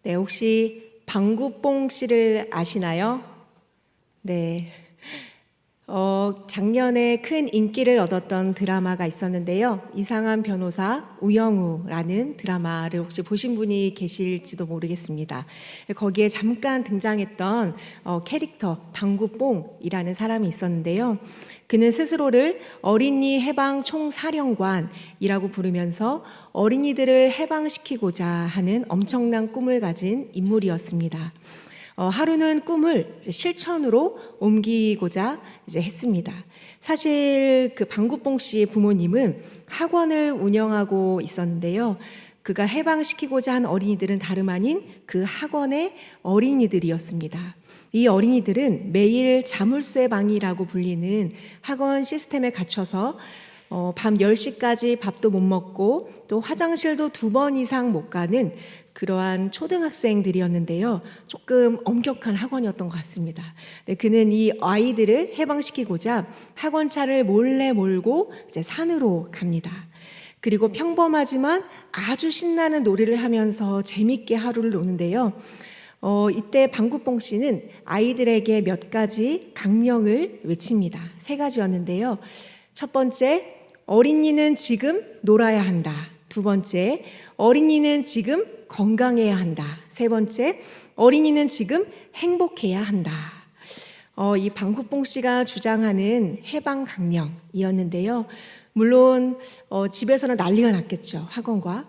네, 혹시 방구뽕 씨를 아시나요? 네. 작년에 큰 인기를 얻었던 드라마가 있었는데요. 이상한 변호사 우영우라는 드라마를 혹시 보신 분이 계실지도 모르겠습니다. 거기에 잠깐 등장했던 캐릭터 방구뽕이라는 사람이 있었는데요. 그는 스스로를 어린이 해방 총사령관이라고 부르면서 어린이들을 해방시키고자 하는 엄청난 꿈을 가진 인물이었습니다. 하루는 꿈을 실천으로 옮기고자 했습니다. 사실 그 방구뽕 씨의 부모님은 학원을 운영하고 있었는데요. 그가 해방시키고자 한 어린이들은 다름 아닌 그 학원의 어린이들이었습니다. 이 어린이들은 매일 자물쇠 방이라고 불리는 학원 시스템에 갇혀서 밤 10시까지 밥도 못 먹고 또 화장실도 2번 이상 못 가는 그러한 초등학생들이었는데요. 조금 엄격한 학원이었던 것 같습니다. 네, 그는 이 아이들을 해방시키고자 학원차를 몰래 몰고 이제 산으로 갑니다. 그리고 평범하지만 아주 신나는 놀이를 하면서 재밌게 하루를 노는데요. 이때 방구뽕 씨는 아이들에게 몇 가지 강령을 외칩니다. 3가지였는데요. 첫 번째, 어린이는 지금 놀아야 한다. 2번째, 어린이는 지금 건강해야 한다. 3번째, 어린이는 지금 행복해야 한다. 이 방구뽕 씨가 주장하는 해방 강령이었는데요. 물론 집에서는 난리가 났겠죠. 학원과.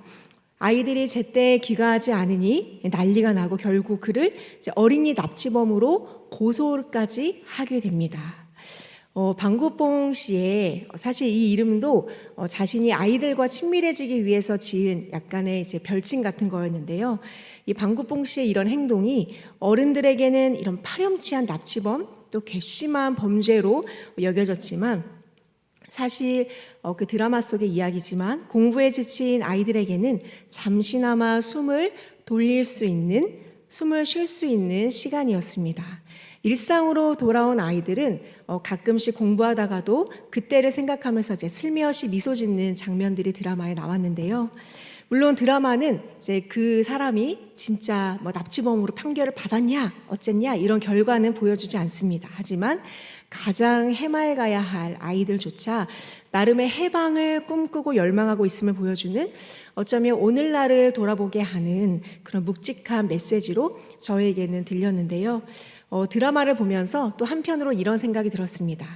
아이들이 제때 귀가하지 않으니 난리가 나고 결국 그를 어린이 납치범으로 고소까지 하게 됩니다. 방구뽕 씨의 사실 이 이름도 자신이 아이들과 친밀해지기 위해서 지은 약간의 이제 별칭 같은 거였는데요. 이 방구뽕 씨의 이런 행동이 어른들에게는 이런 파렴치한 납치범 또 괘씸한 범죄로 여겨졌지만 사실 그 드라마 속의 이야기지만 공부에 지친 아이들에게는 잠시나마 숨을 돌릴 수 있는, 숨을 쉴 수 있는 시간이었습니다. 일상으로 돌아온 아이들은 가끔씩 공부하다가도 그때를 생각하면서 이제 슬며시 미소 짓는 장면들이 드라마에 나왔는데요. 물론 드라마는 이제 그 사람이 진짜 납치범으로 판결을 받았냐, 어쨌냐 이런 결과는 보여주지 않습니다. 하지만 가장 해맑아야 할 아이들조차 나름의 해방을 꿈꾸고 열망하고 있음을 보여주는 어쩌면 오늘날을 돌아보게 하는 그런 묵직한 메시지로 저에게는 들렸는데요. 드라마를 보면서 또 한편으로 이런 생각이 들었습니다.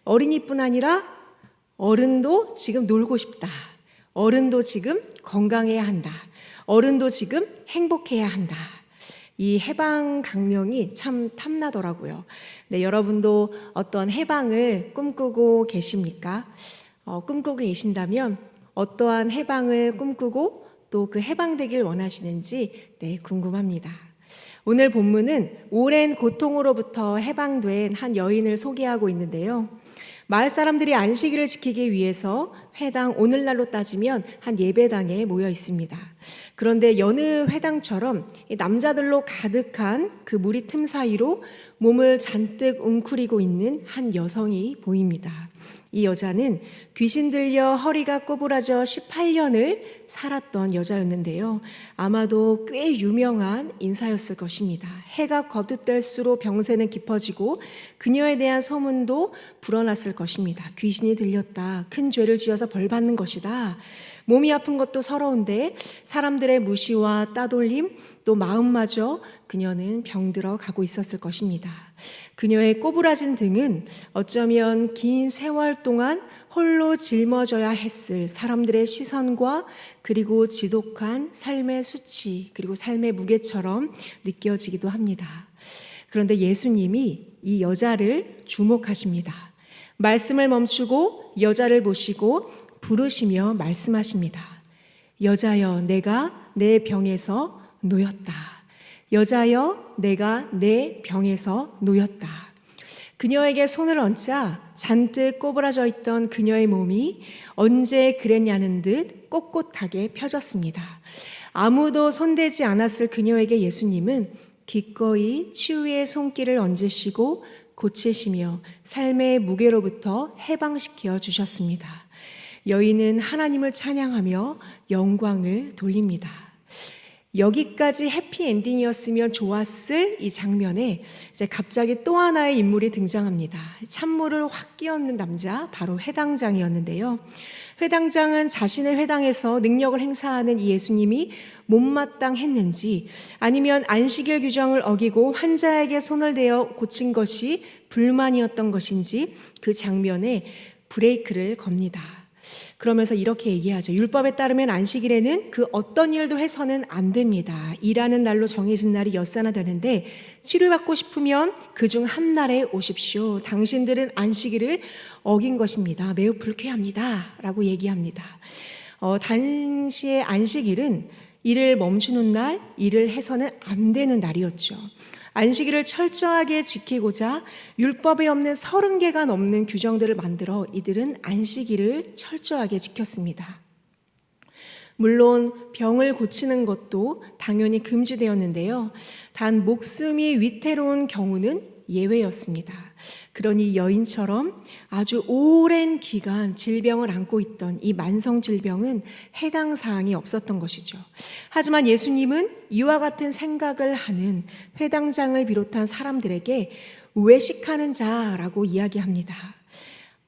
어린이뿐 아니라 어른도 지금 놀고 싶다. 어른도 지금 건강해야 한다. 어른도 지금 행복해야 한다. 이 해방 강령이 참 탐나더라고요. 네, 여러분도 어떤 해방을 꿈꾸고 계십니까? 꿈꾸고 계신다면 어떠한 해방을 꿈꾸고 또 그 해방되길 원하시는지 궁금합니다. 오늘 본문은 오랜 고통으로부터 해방된 한 여인을 소개하고 있는데요. 마을 사람들이 안식일을 지키기 위해서 회당, 오늘날로 따지면 한 예배당에 모여 있습니다. 그런데 여느 회당처럼 남자들로 가득한 그 무리 틈 사이로 몸을 잔뜩 웅크리고 있는 한 여성이 보입니다. 이 여자는 귀신 들려 허리가 꼬부라져 18년을 살았던 여자였는데요. 아마도 꽤 유명한 인사였을 것입니다. 해가 거듭될수록 병세는 깊어지고 그녀에 대한 소문도 불어났을 것입니다. 귀신이 들렸다. 큰 죄를 지어서 벌 받는 것이다. 몸이 아픈 것도 서러운데 사람들의 무시와 따돌림 또 마음마저 그녀는 병들어 가고 있었을 것입니다. 그녀의 꼬부라진 등은 어쩌면 긴 세월 동안 홀로 짊어져야 했을 사람들의 시선과 그리고 지독한 삶의 수치 그리고 삶의 무게처럼 느껴지기도 합니다. 그런데 예수님이 이 여자를 주목하십니다. 말씀을 멈추고 여자를 보시고 부르시며 말씀하십니다. 여자여, 내가 내 병에서 놓였다. 여자여, 내가 내 병에서 놓였다. 그녀에게 손을 얹자 잔뜩 꼬부라져 있던 그녀의 몸이 언제 그랬냐는 듯 꼿꼿하게 펴졌습니다. 아무도 손대지 않았을 그녀에게 예수님은 기꺼이 치유의 손길을 얹으시고 고치시며 삶의 무게로부터 해방시켜 주셨습니다. 여인은 하나님을 찬양하며 영광을 돌립니다. 여기까지 해피엔딩이었으면 좋았을 이 장면에 이제 갑자기 또 하나의 인물이 등장합니다. 찬물을 확 끼얹는 남자, 바로 회당장이었는데요. 회당장은 자신의 회당에서 능력을 행사하는 이 예수님이 못마땅했는지, 아니면 안식일 규정을 어기고 환자에게 손을 대어 고친 것이 불만이었던 것인지 그 장면에 브레이크를 겁니다. 그러면서 이렇게 얘기하죠. 율법에 따르면 안식일에는 그 어떤 일도 해서는 안 됩니다. 일하는 날로 정해진 날이 엿새나 되는데 치료받고 싶으면 그중 한 날에 오십시오. 당신들은 안식일을 어긴 것입니다. 매우 불쾌합니다. 라고 얘기합니다. 당시의 안식일은 일을 멈추는 날, 일을 해서는 안 되는 날이었죠. 안식일을 철저하게 지키고자 율법에 없는 30개가 넘는 규정들을 만들어 이들은 안식일을 철저하게 지켰습니다. 물론 병을 고치는 것도 당연히 금지되었는데요. 단 목숨이 위태로운 경우는 예외였습니다. 그러니 여인처럼 아주 오랜 기간 질병을 앓고 있던 이 만성 질병은 해당 사항이 없었던 것이죠. 하지만 예수님은 이와 같은 생각을 하는 회당장을 비롯한 사람들에게 외식하는 자라고 이야기합니다.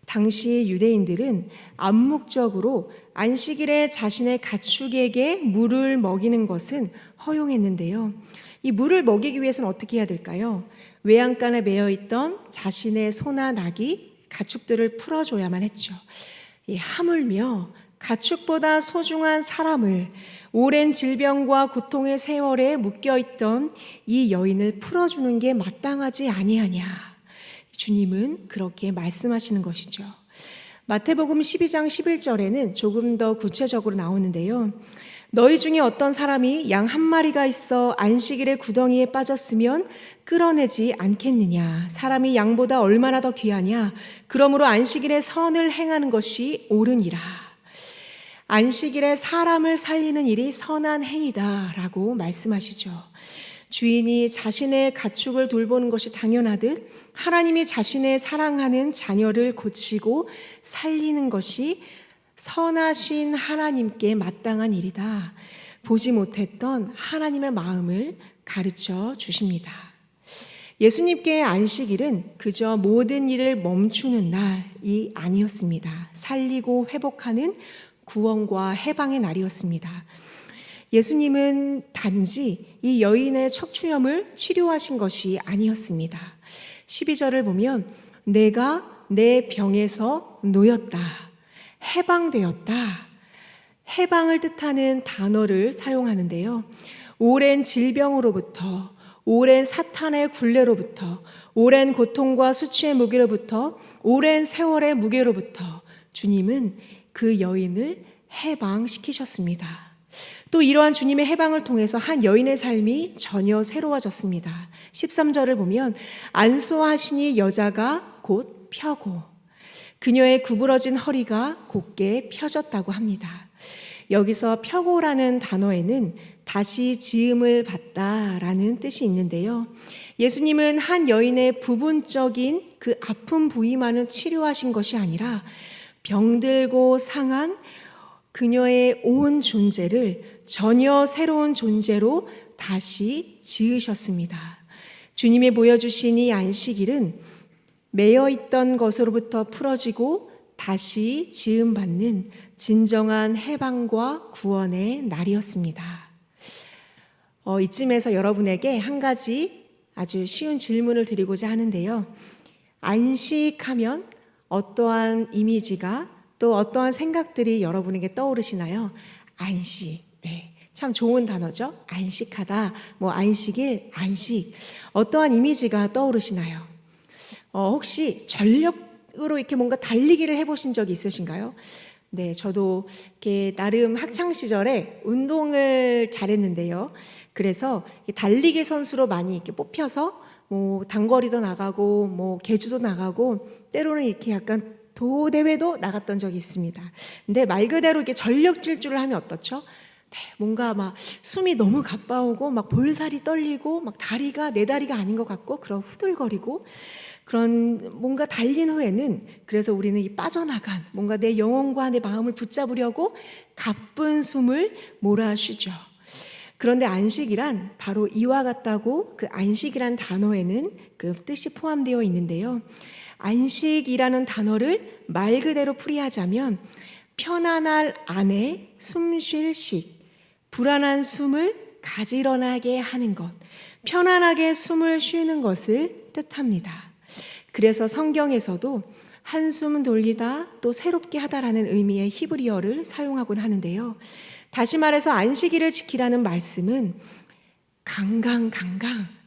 당시 유대인들은 암묵적으로 안식일에 자신의 가축에게 물을 먹이는 것은 허용했는데요. 이 물을 먹이기 위해서는 어떻게 해야 될까요? 외양간에 매여 있던 자신의 소나 낙이 가축들을 풀어줘야만 했죠. 하물며 가축보다 소중한 사람을 오랜 질병과 고통의 세월에 묶여있던 이 여인을 풀어주는 게 마땅하지 아니하냐. 주님은 그렇게 말씀하시는 것이죠. 마태복음 12장 11절에는 조금 더 구체적으로 나오는데요. 너희 중에 어떤 사람이 양 한 마리가 있어 안식일에 구덩이에 빠졌으면 끌어내지 않겠느냐. 사람이 양보다 얼마나 더 귀하냐. 그러므로 안식일에 선을 행하는 것이 옳으니라. 안식일에 사람을 살리는 일이 선한 행위다라고 말씀하시죠. 주인이 자신의 가축을 돌보는 것이 당연하듯 하나님이 자신의 사랑하는 자녀를 고치고 살리는 것이 선하신 하나님께 마땅한 일이다. 보지 못했던 하나님의 마음을 가르쳐 주십니다. 예수님께의 안식일은 그저 모든 일을 멈추는 날이 아니었습니다. 살리고 회복하는 구원과 해방의 날이었습니다. 예수님은 단지 이 여인의 척추염을 치료하신 것이 아니었습니다. 12절을 보면 내가 내 병에서 놓였다. 해방되었다. 해방을 뜻하는 단어를 사용하는데요. 오랜 질병으로부터, 오랜 사탄의 굴레로부터, 오랜 고통과 수치의 무게로부터, 오랜 세월의 무게로부터 주님은 그 여인을 해방시키셨습니다. 또 이러한 주님의 해방을 통해서 한 여인의 삶이 전혀 새로워졌습니다. 13절을 보면 안수하시니 여자가 곧 펴고 그녀의 구부러진 허리가 곧게 펴졌다고 합니다. 여기서 펴고라는 단어에는 다시 지음을 받다라는 뜻이 있는데요. 예수님은 한 여인의 부분적인 그 아픈 부위만을 치료하신 것이 아니라 병들고 상한 그녀의 온 존재를 전혀 새로운 존재로 다시 지으셨습니다. 주님이 보여주신 이 안식일은 매여있던 것으로부터 풀어지고 다시 지음받는 진정한 해방과 구원의 날이었습니다. 이쯤에서 여러분에게 한 가지 아주 쉬운 질문을 드리고자 하는데요. 안식하면 어떠한 이미지가 또 어떠한 생각들이 여러분에게 떠오르시나요? 안식, 네, 참 좋은 단어죠. 안식하다, 안식일, 안식. 어떠한 이미지가 떠오르시나요? 혹시 전력으로 이렇게 뭔가 달리기를 해보신 적이 있으신가요? 네, 저도 이렇게 나름 학창 시절에 운동을 잘했는데요. 그래서 달리기 선수로 많이 이렇게 뽑혀서 단거리도 나가고 계주도 나가고 때로는 이렇게 약간 도대회도 나갔던 적이 있습니다. 근데 말 그대로 이렇게 전력 질주를 하면 어떻죠? 네, 뭔가 막 숨이 너무 가빠오고 막 볼살이 떨리고 막 다리가 내 다리가 아닌 것 같고 그런 후들거리고 그런 뭔가 달린 후에는 그래서 우리는 이 빠져나간 뭔가 내 영혼과 내 마음을 붙잡으려고 가쁜 숨을 몰아쉬죠. 그런데 안식이란 바로 이와 같다고 그 안식이란 단어에는 그 뜻이 포함되어 있는데요. 안식이라는 단어를 말 그대로 풀이하자면 편안할 안에 숨 쉴 식, 불안한 숨을 가지런하게 하는 것, 편안하게 숨을 쉬는 것을 뜻합니다. 그래서 성경에서도 한숨 돌리다 또 새롭게 하다라는 의미의 히브리어를 사용하곤 하는데요. 다시 말해서 안식일을 지키라는 말씀은 강강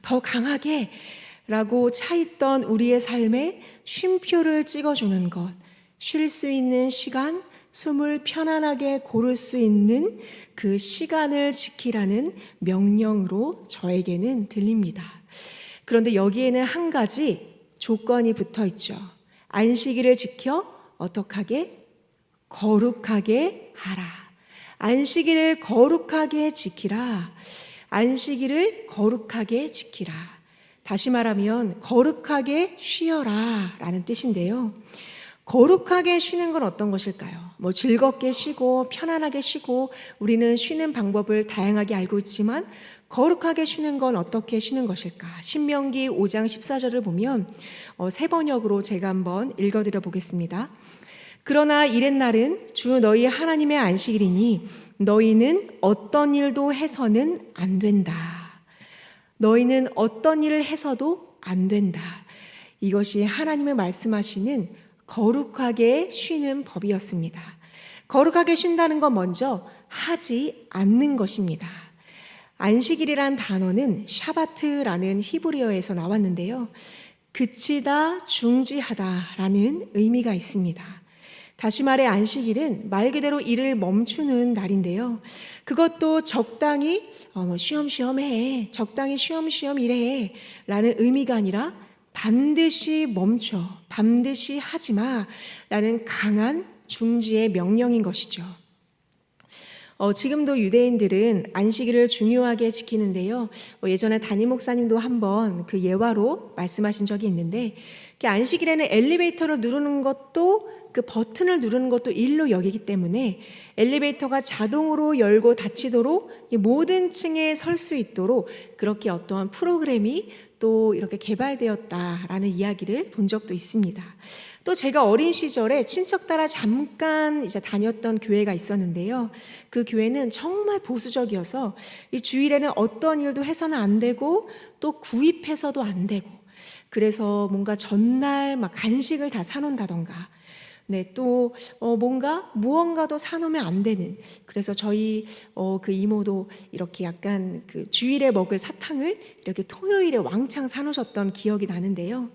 더 강하게 라고 차있던 우리의 삶에 쉼표를 찍어주는 것, 쉴 수 있는 시간, 숨을 편안하게 고를 수 있는 그 시간을 지키라는 명령으로 저에게는 들립니다. 그런데 여기에는 한 가지 조건이 붙어 있죠. 안식일을 지켜 어떡하게? 거룩하게 하라. 안식일을 거룩하게 지키라. 안식일을 거룩하게 지키라. 다시 말하면 거룩하게 쉬어라 라는 뜻인데요. 거룩하게 쉬는 건 어떤 것일까요? 즐겁게 쉬고 편안하게 쉬고 우리는 쉬는 방법을 다양하게 알고 있지만 거룩하게 쉬는 건 어떻게 쉬는 것일까? 신명기 5장 14절을 보면 세 번역으로 제가 한번 읽어드려 보겠습니다. 그러나 이렛날은 주 너희 하나님의 안식일이니 너희는 어떤 일도 해서는 안 된다. 너희는 어떤 일을 해서도 안 된다. 이것이 하나님의 말씀하시는 거룩하게 쉬는 법이었습니다. 거룩하게 쉰다는 건 먼저 하지 않는 것입니다. 안식일이란 단어는 샤바트라는 히브리어에서 나왔는데요. 그치다, 중지하다라는 의미가 있습니다. 다시 말해 안식일은 말 그대로 일을 멈추는 날인데요. 그것도 적당히 쉬엄쉬엄 해, 적당히 쉬엄쉬엄 일해 라는 의미가 아니라 반드시 멈춰, 반드시 하지마 라는 강한 중지의 명령인 것이죠. 지금도 유대인들은 안식일을 중요하게 지키는데요. 예전에 담임 목사님도 한번 그 예화로 말씀하신 적이 있는데 안식일에는 엘리베이터를 누르는 것도 그 버튼을 누르는 것도 일로 여기기 때문에 엘리베이터가 자동으로 열고 닫히도록 모든 층에 설 수 있도록 그렇게 어떠한 프로그램이 또 이렇게 개발되었다라는 이야기를 본 적도 있습니다. 또 제가 어린 시절에 친척 따라 잠깐 이제 다녔던 교회가 있었는데요. 그 교회는 정말 보수적이어서 이 주일에는 어떤 일도 해서는 안 되고 또 구입해서도 안 되고 그래서 뭔가 전날 막 간식을 다 사놓는다던가 또 뭔가 무언가도 사놓으면 안 되는 그래서 저희 그 이모도 이렇게 약간 그 주일에 먹을 사탕을 이렇게 토요일에 왕창 사놓으셨던 기억이 나는데요.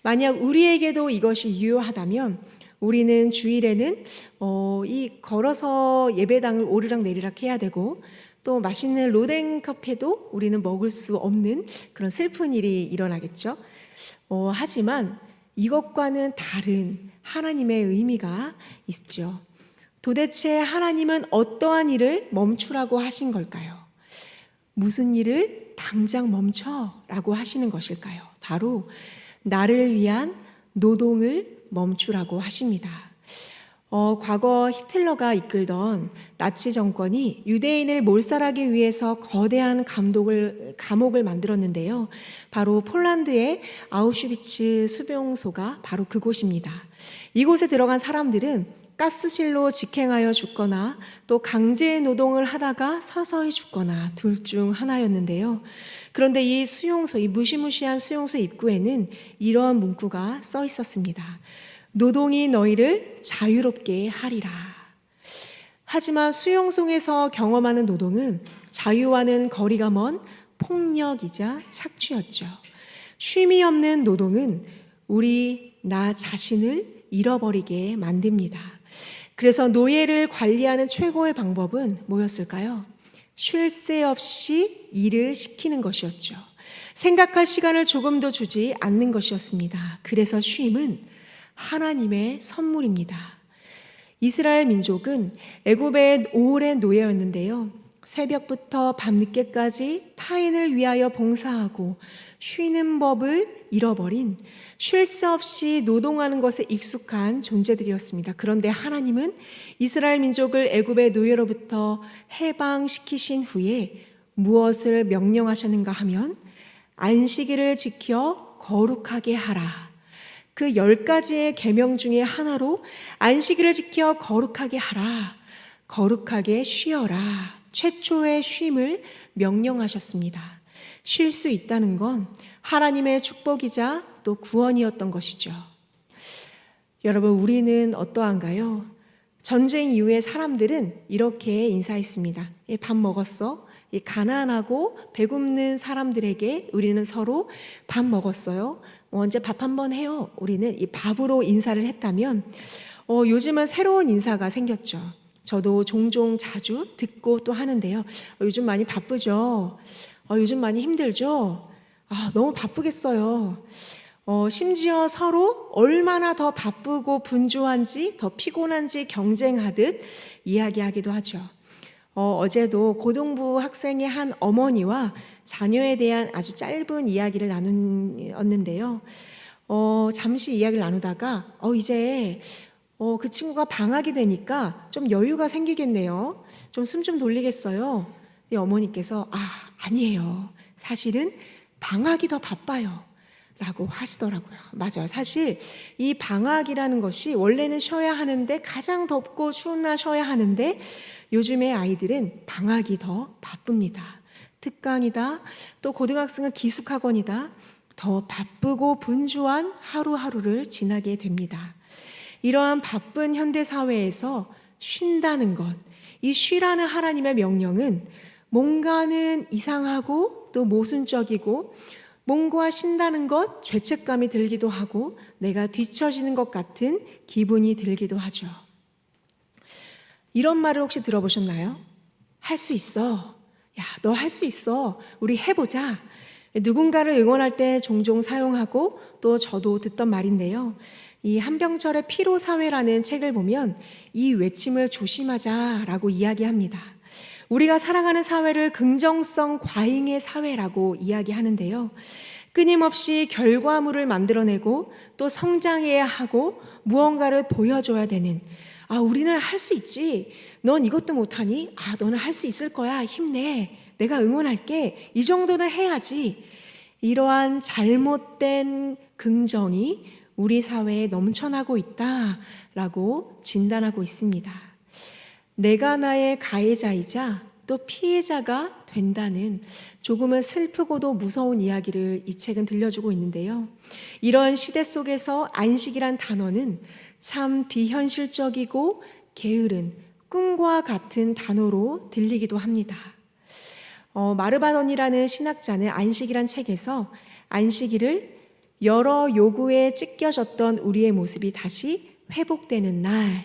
만약 우리에게도 이것이 유효하다면 우리는 주일에는 이 걸어서 예배당을 오르락 내리락 해야 되고 또 맛있는 로댕 카페도 우리는 먹을 수 없는 그런 슬픈 일이 일어나겠죠. 하지만 이것과는 다른 하나님의 의미가 있죠. 도대체 하나님은 어떠한 일을 멈추라고 하신 걸까요? 무슨 일을 당장 멈춰라고 하시는 것일까요? 바로 나를 위한 노동을 멈추라고 하십니다. 과거 히틀러가 이끌던 나치 정권이 유대인을 몰살하기 위해서 거대한 감옥을 만들었는데요. 바로 폴란드의 아우슈비츠 수용소가 바로 그곳입니다. 이곳에 들어간 사람들은 가스실로 직행하여 죽거나 또 강제 노동을 하다가 서서히 죽거나 둘 중 하나였는데요. 그런데 이 무시무시한 수용소 입구에는 이러한 문구가 써 있었습니다. 노동이 너희를 자유롭게 하리라. 하지만 수용소에서 경험하는 노동은 자유와는 거리가 먼 폭력이자 착취였죠. 쉼이 없는 노동은 나 자신을 잃어버리게 만듭니다. 그래서 노예를 관리하는 최고의 방법은 뭐였을까요? 쉴 새 없이 일을 시키는 것이었죠. 생각할 시간을 조금도 주지 않는 것이었습니다. 그래서 쉼은 하나님의 선물입니다. 이스라엘 민족은 애굽의 오랜 노예였는데요. 새벽부터 밤늦게까지 타인을 위하여 봉사하고 쉬는 법을 잃어버린 쉴 새 없이 노동하는 것에 익숙한 존재들이었습니다. 그런데 하나님은 이스라엘 민족을 애굽의 노예로부터 해방시키신 후에 무엇을 명령하셨는가 하면 안식일을 지켜 거룩하게 하라. 그 10가지의 계명 중에 하나로 안식일을 지켜 거룩하게 하라. 거룩하게 쉬어라. 최초의 쉼을 명령하셨습니다. 쉴 수 있다는 건 하나님의 축복이자 또 구원이었던 것이죠. 여러분, 우리는 어떠한가요? 전쟁 이후에 사람들은 이렇게 인사했습니다. 밥 먹었어? 가난하고 배고픈 사람들에게 우리는 서로 밥 먹었어요? 언제 밥 한번 해요? 우리는 이 밥으로 인사를 했다면 요즘은 새로운 인사가 생겼죠. 저도 종종 자주 듣고 또 하는데요. 요즘 많이 바쁘죠? 요즘 많이 힘들죠? 너무 바쁘겠어요. 심지어 서로 얼마나 더 바쁘고 분주한지, 더 피곤한지 경쟁하듯 이야기하기도 하죠. 어제도 고등부 학생의 한 어머니와 자녀에 대한 아주 짧은 이야기를 나눴는데요. 잠시 이야기를 나누다가 이제 그 친구가 방학이 되니까 좀 여유가 생기겠네요. 좀 숨 좀 돌리겠어요. 어머니께서 아니에요. 사실은 방학이 더 바빠요. 라고 하시더라고요. 맞아요. 사실 이 방학이라는 것이 원래는 쉬어야 하는데, 가장 덥고 추운 날 쉬어야 하는데 요즘의 아이들은 방학이 더 바쁩니다. 특강이다, 또 고등학생은 기숙학원이다, 더 바쁘고 분주한 하루하루를 지나게 됩니다. 이러한 바쁜 현대사회에서 쉰다는 것, 이 쉬라는 하나님의 명령은 뭔가는 이상하고 또 모순적이고, 뭔가 쉰다는 것 죄책감이 들기도 하고 내가 뒤처지는 것 같은 기분이 들기도 하죠. 이런 말을 혹시 들어보셨나요? 할 수 있어. 야, 너 할 수 있어. 우리 해보자. 누군가를 응원할 때 종종 사용하고 또 저도 듣던 말인데요. 이 한병철의 피로사회라는 책을 보면 이 외침을 조심하자라고 이야기합니다. 우리가 살아가는 사회를 긍정성 과잉의 사회라고 이야기하는데요. 끊임없이 결과물을 만들어내고 또 성장해야 하고 무언가를 보여줘야 되는, 우리는 할 수 있지. 넌 이것도 못하니? 너는 할 수 있을 거야. 힘내. 내가 응원할게. 이 정도는 해야지. 이러한 잘못된 긍정이 우리 사회에 넘쳐나고 있다라고 진단하고 있습니다. 내가 나의 가해자이자 또 피해자가 된다는 조금은 슬프고도 무서운 이야기를 이 책은 들려주고 있는데요. 이런 시대 속에서 안식이란 단어는 참 비현실적이고 게으른 꿈과 같은 단어로 들리기도 합니다. 마르바돈이라는 신학자는 안식이란 책에서 안식일을 여러 요구에 찢겨졌던 우리의 모습이 다시 회복되는 날,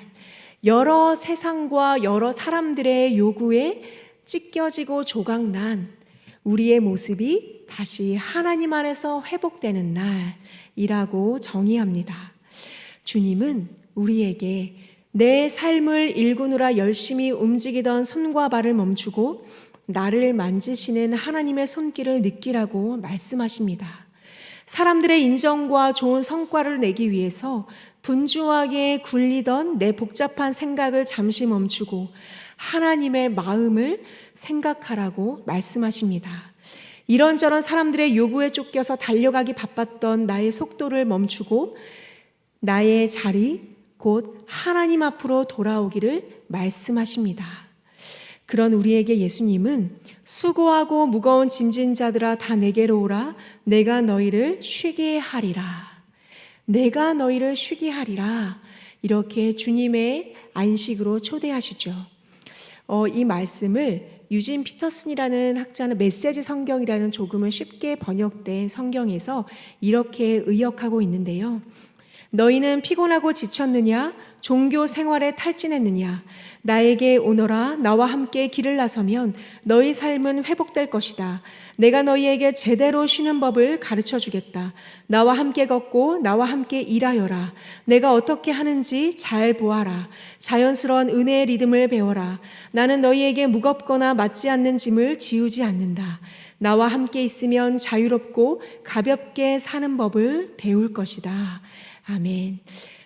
여러 세상과 여러 사람들의 요구에 찢겨지고 조각난 우리의 모습이 다시 하나님 안에서 회복되는 날이라고 정의합니다. 주님은 우리에게 내 삶을 일구느라 열심히 움직이던 손과 발을 멈추고 나를 만지시는 하나님의 손길을 느끼라고 말씀하십니다. 사람들의 인정과 좋은 성과를 내기 위해서 분주하게 굴리던 내 복잡한 생각을 잠시 멈추고 하나님의 마음을 생각하라고 말씀하십니다. 이런저런 사람들의 요구에 쫓겨서 달려가기 바빴던 나의 속도를 멈추고 나의 자리, 곧 하나님 앞으로 돌아오기를 말씀하십니다. 그런 우리에게 예수님은 수고하고 무거운 짐진 자들아 다 내게로 오라. 내가 너희를 쉬게 하리라. 내가 너희를 쉬게 하리라. 이렇게 주님의 안식으로 초대하시죠. 이 말씀을 유진 피터슨이라는 학자는 메시지 성경이라는 조금은 쉽게 번역된 성경에서 이렇게 의역하고 있는데요. 너희는 피곤하고 지쳤느냐? 종교 생활에 탈진했느냐? 나에게 오너라. 나와 함께 길을 나서면 너희 삶은 회복될 것이다. 내가 너희에게 제대로 쉬는 법을 가르쳐 주겠다. 나와 함께 걷고 나와 함께 일하여라. 내가 어떻게 하는지 잘 보아라. 자연스러운 은혜의 리듬을 배워라. 나는 너희에게 무겁거나 맞지 않는 짐을 지우지 않는다. 나와 함께 있으면 자유롭고 가볍게 사는 법을 배울 것이다. 아멘.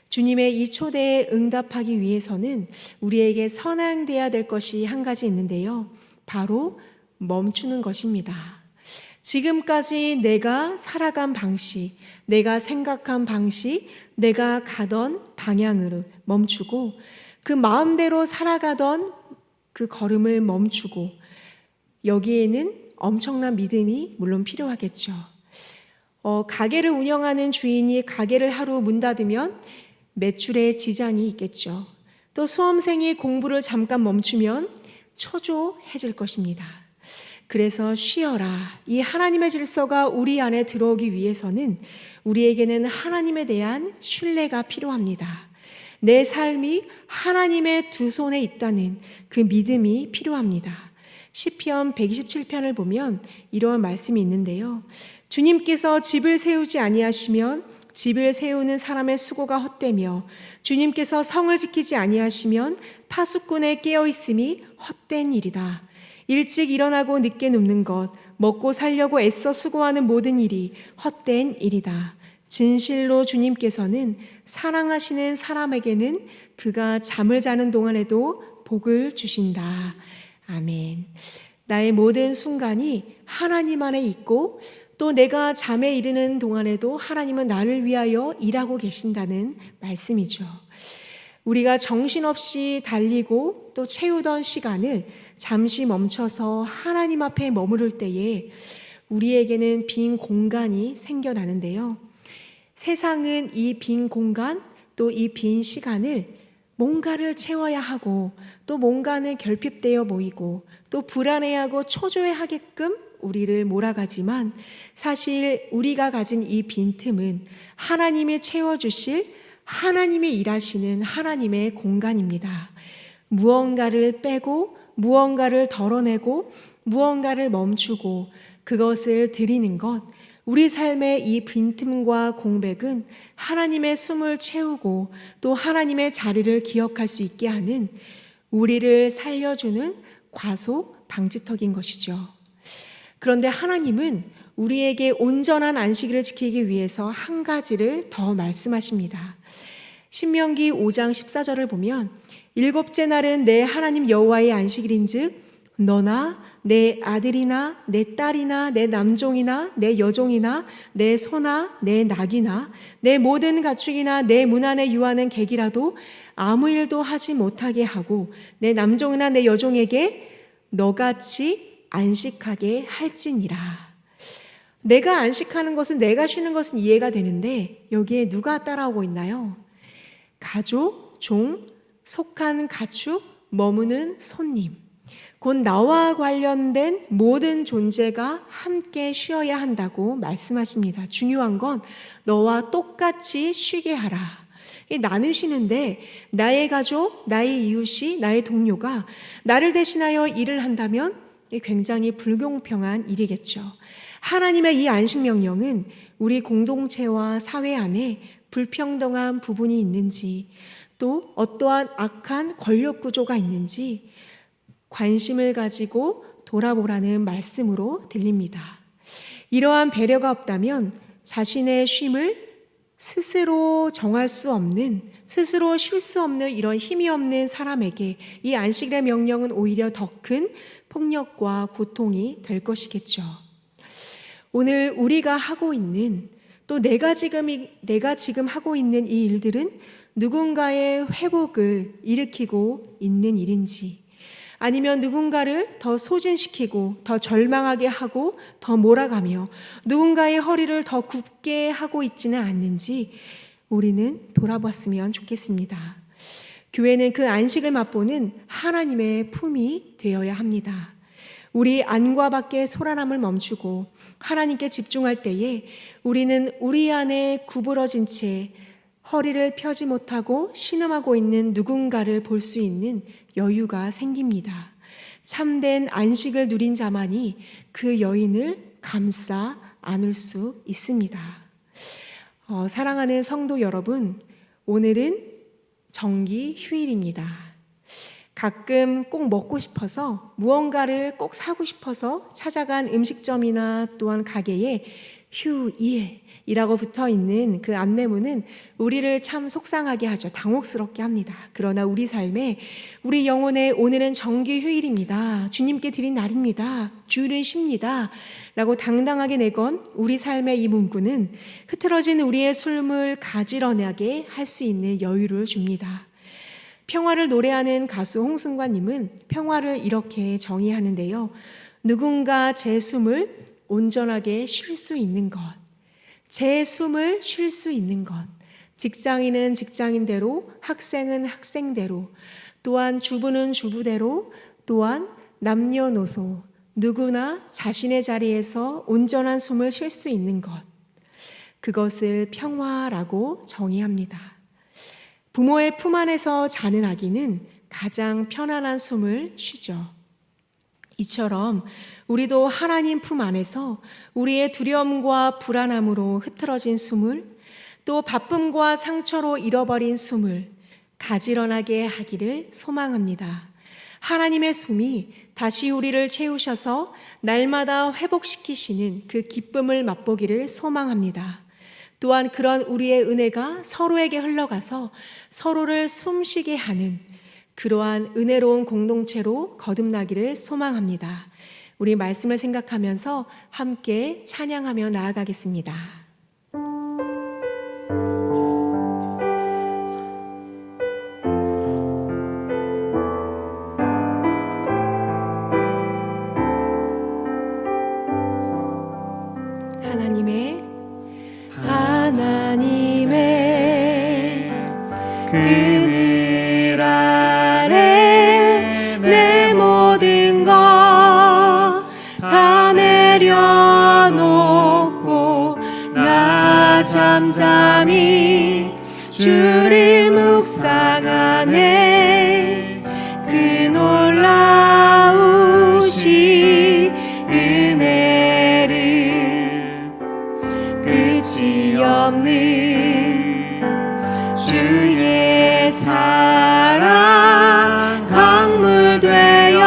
주님의 이 초대에 응답하기 위해서는 우리에게 선행돼야 될 것이 한 가지 있는데요. 바로 멈추는 것입니다. 지금까지 내가 살아간 방식, 내가 생각한 방식, 내가 가던 방향으로 멈추고 그 마음대로 살아가던 그 걸음을 멈추고 여기에는 엄청난 믿음이 물론 필요하겠죠. 가게를 운영하는 주인이 가게를 하루 문 닫으면 매출에 지장이 있겠죠. 또 수험생이 공부를 잠깐 멈추면 초조해질 것입니다. 그래서 쉬어라. 이 하나님의 질서가 우리 안에 들어오기 위해서는 우리에게는 하나님에 대한 신뢰가 필요합니다. 내 삶이 하나님의 두 손에 있다는 그 믿음이 필요합니다. 시편 127편을 보면 이러한 말씀이 있는데요. 주님께서 집을 세우지 아니하시면 집을 세우는 사람의 수고가 헛되며 주님께서 성을 지키지 아니하시면 파수꾼의 깨어있음이 헛된 일이다. 일찍 일어나고 늦게 눕는 것, 먹고 살려고 애써 수고하는 모든 일이 헛된 일이다. 진실로 주님께서는 사랑하시는 사람에게는 그가 잠을 자는 동안에도 복을 주신다. 아멘. 나의 모든 순간이 하나님 안에 있고 또 내가 잠에 이르는 동안에도 하나님은 나를 위하여 일하고 계신다는 말씀이죠. 우리가 정신없이 달리고 또 채우던 시간을 잠시 멈춰서 하나님 앞에 머무를 때에 우리에게는 빈 공간이 생겨나는데요. 세상은 이 빈 공간 또 이 빈 시간을 뭔가를 채워야 하고 또 뭔가는 결핍되어 보이고 또 불안해하고 초조해하게끔 우리를 몰아가지만 사실 우리가 가진 이 빈틈은 하나님이 채워주실 하나님이 일하시는 하나님의 공간입니다. 무언가를 빼고 무언가를 덜어내고 무언가를 멈추고 그것을 드리는 것, 우리 삶의 이 빈틈과 공백은 하나님의 숨을 채우고 또 하나님의 자리를 기억할 수 있게 하는 우리를 살려주는 과속 방지턱인 것이죠. 그런데 하나님은 우리에게 온전한 안식일을 지키기 위해서 한 가지를 더 말씀하십니다. 신명기 5장 14절을 보면 일곱째 날은 내 하나님 여호와의 안식일인즉 너나 내 아들이나 내 딸이나 내 남종이나 내 여종이나 내 소나 내 낙이나 내 모든 가축이나 내 문 안에 유하는 객이라도 아무 일도 하지 못하게 하고 내 남종이나 내 여종에게 너같이 안식하게 할지니라. 내가 안식하는 것은 내가 쉬는 것은 이해가 되는데 여기에 누가 따라오고 있나요? 가족, 종, 속한 가축, 머무는 손님, 곧 나와 관련된 모든 존재가 함께 쉬어야 한다고 말씀하십니다. 중요한 건 너와 똑같이 쉬게 하라. 나는 쉬는데 나의 가족, 나의 이웃이, 나의 동료가 나를 대신하여 일을 한다면 굉장히 불공평한 일이겠죠. 하나님의 이 안식 명령은 우리 공동체와 사회 안에 불평등한 부분이 있는지 또 어떠한 악한 권력 구조가 있는지 관심을 가지고 돌아보라는 말씀으로 들립니다. 이러한 배려가 없다면 자신의 쉼을 스스로 정할 수 없는, 스스로 쉴 수 없는 이런 힘이 없는 사람에게 이 안식일의 명령은 오히려 더 큰 폭력과 고통이 될 것이겠죠. 오늘 우리가 하고 있는 또 내가 지금 하고 있는 이 일들은 누군가의 회복을 일으키고 있는 일인지 아니면 누군가를 더 소진시키고 더 절망하게 하고 더 몰아가며 누군가의 허리를 더 굽게 하고 있지는 않는지 우리는 돌아봤으면 좋겠습니다. 교회는 그 안식을 맛보는 하나님의 품이 되어야 합니다. 우리 안과 밖의 소란함을 멈추고 하나님께 집중할 때에 우리는 우리 안에 구부러진 채 허리를 펴지 못하고 신음하고 있는 누군가를 볼 수 있는 여유가 생깁니다. 참된 안식을 누린 자만이 그 여인을 감싸 안을 수 있습니다. 사랑하는 성도 여러분, 오늘은 정기 휴일입니다. 가끔 꼭 먹고 싶어서 무언가를 꼭 사고 싶어서 찾아간 음식점이나 또한 가게에 휴일이라고 붙어 있는 그 안내문은 우리를 참 속상하게 하죠. 당혹스럽게 합니다. 그러나 우리 삶에, 우리 영혼에 오늘은 정기 휴일입니다. 주님께 드린 날입니다. 주일은 쉽니다. 라고 당당하게 내건 우리 삶의 이 문구는 흐트러진 우리의 숨을 가지런하게 할 수 있는 여유를 줍니다. 평화를 노래하는 가수 홍승관님은 평화를 이렇게 정의하는데요. 누군가 제 숨을 온전하게 쉴 수 있는 것, 제 숨을 쉴 수 있는 것, 직장인은 직장인대로, 학생은 학생대로, 또한 주부는 주부대로, 또한 남녀노소 누구나 자신의 자리에서 온전한 숨을 쉴 수 있는 것, 그것을 평화라고 정의합니다. 부모의 품 안에서 자는 아기는 가장 편안한 숨을 쉬죠. 이처럼 우리도 하나님 품 안에서 우리의 두려움과 불안함으로 흐트러진 숨을, 또 바쁨과 상처로 잃어버린 숨을 가지런하게 하기를 소망합니다. 하나님의 숨이 다시 우리를 채우셔서 날마다 회복시키시는 그 기쁨을 맛보기를 소망합니다. 또한 그런 우리의 은혜가 서로에게 흘러가서 서로를 숨쉬게 하는 그러한 은혜로운 공동체로 거듭나기를 소망합니다. 우리 말씀을 생각하면서 함께 찬양하며 나아가겠습니다. 하나님의 그늘 아래 내 모든 것 다 내려놓고 나 잠잠히 주를 묵상하네. 그 놀라우신 은혜를 끝이 없는 주의 사랑 강물 되어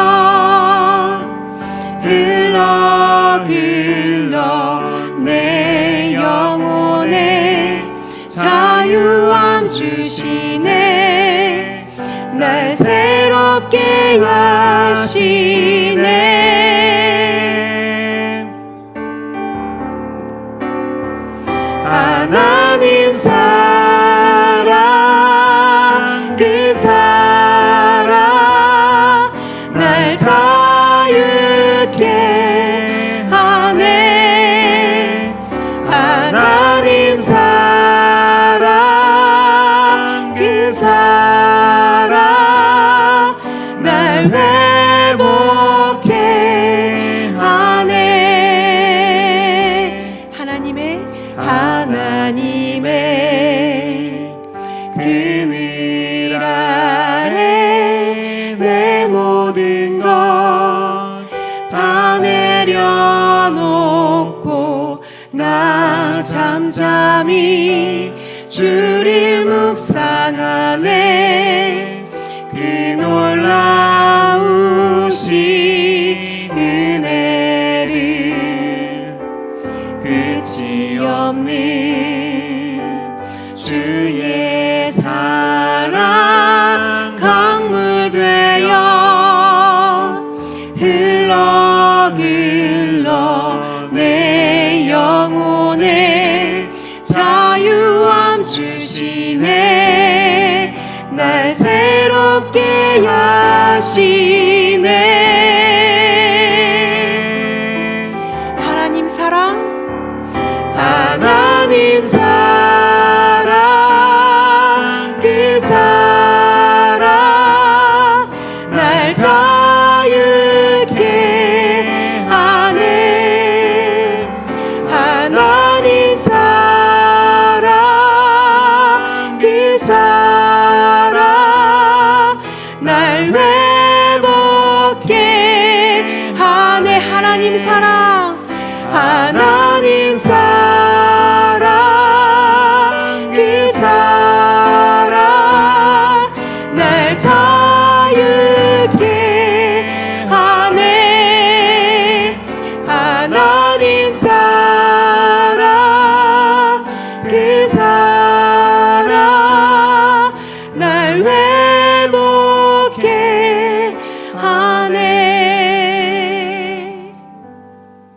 흘러 내 영혼에 자유함 주시네. 날 새롭게 하시네. 하나님 사랑 그 사랑 날 자유케 하네. 하나님 사랑 그 사랑 날 회복케 하네. 하나님의 그늘 아래 내 모든 것 다 내려놓고 나 잠잠히 주를 묵상하네. 그 놀라우신 은혜를 끝이 없는 주의 사랑 강물 되어 흘러 내 영혼에 자유함 주시네. 날 새롭게 하시네. 하나님 사랑 그 사랑 날 자유케 하네. 하나님 사랑 그 사랑 날 회복케 하네. 하나님 사랑